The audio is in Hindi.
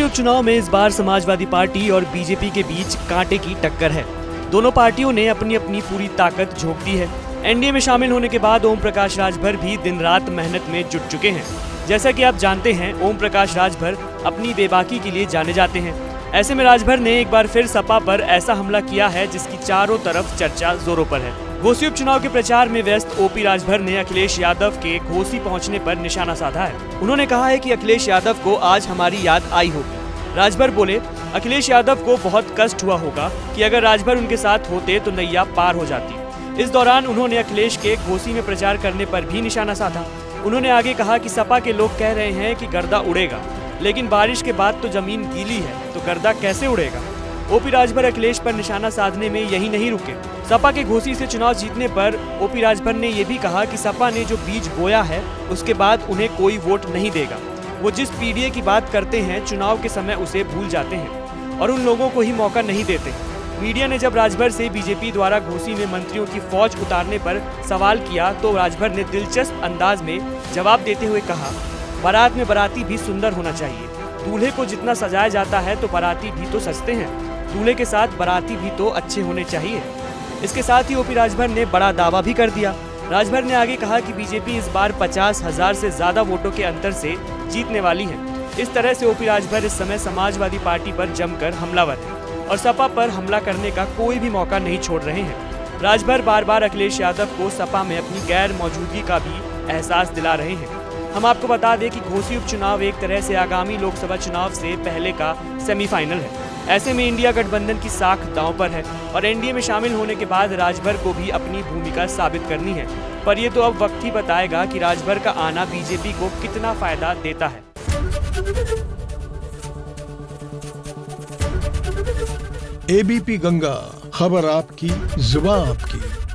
उपचुनाव में इस बार समाजवादी पार्टी और बीजेपी के बीच कांटे की टक्कर है। दोनों पार्टियों ने अपनी अपनी पूरी ताकत झोंक दी है। एनडीए में शामिल होने के बाद ओम प्रकाश राजभर भी दिन रात मेहनत में जुट चुके हैं। जैसा कि आप जानते हैं, ओम प्रकाश राजभर अपनी बेबाकी के लिए जाने जाते हैं। ऐसे में राजभर ने एक बार फिर सपा पर ऐसा हमला किया है जिसकी चारों तरफ चर्चा जोरों पर है। घोसी उपचुनाव के प्रचार में व्यस्त ओपी राजभर ने अखिलेश यादव के घोसी पहुंचने पर निशाना साधा है। उन्होंने कहा है कि अखिलेश यादव को आज हमारी याद आई होगी। राजभर बोले, अखिलेश यादव को बहुत कष्ट हुआ होगा कि अगर राजभर उनके साथ होते तो नैया पार हो जाती। इस दौरान उन्होंने अखिलेश के घोसी में प्रचार करने पर भी निशाना साधा। उन्होंने आगे कहा कि सपा के लोग कह रहे हैं कि गर्दा उड़ेगा, लेकिन बारिश के बाद तो जमीन गीली है, तो गर्दा कैसे उड़ेगा। ओपी राजभर अखिलेश पर निशाना साधने में यही नहीं रुके। सपा के घोसी से चुनाव जीतने पर ओपी राजभर ने ये भी कहा कि सपा ने जो बीज बोया है उसके बाद उन्हें कोई वोट नहीं देगा। वो जिस पीडीए की बात करते हैं, चुनाव के समय उसे भूल जाते हैं और उन लोगों को ही मौका नहीं देते। मीडिया ने जब राजभर से बीजेपी द्वारा घोसी में मंत्रियों की फौज उतारने पर सवाल किया तो राजभर ने दिलचस्प अंदाज में जवाब देते हुए कहा, बारात में बाराती भी सुंदर होना चाहिए। दूल्हे को जितना सजाया जाता है तो बाराती भी तो सजते हैं। दूल्हे के साथ बाराती भी तो अच्छे होने चाहिए। इसके साथ ही ओपी राजभर ने बड़ा दावा भी कर दिया। राजभर ने आगे कहा कि बीजेपी इस बार 50,000 से ज्यादा वोटों के अंतर से जीतने वाली है। इस तरह से ओपी राजभर इस समय समाजवादी पार्टी पर जमकर हमलावर है और सपा पर हमला करने का कोई भी मौका नहीं छोड़ रहे हैं। राजभर बार बार अखिलेश यादव को सपा में अपनी गैर मौजूदगी का भी एहसास दिला रहे हैं। हम आपको बता दें कि घोसी उपचुनाव एक तरह से आगामी लोकसभा चुनाव से पहले का सेमीफाइनल है। ऐसे में इंडिया गठबंधन की साख दांव पर है और एनडीए में शामिल होने के बाद राजभर को भी अपनी भूमिका साबित करनी है। पर ये तो अब वक्त ही बताएगा कि राजभर का आना बीजेपी को कितना फायदा देता है। एबीपी गंगा, खबर आपकी, जुबान आपकी।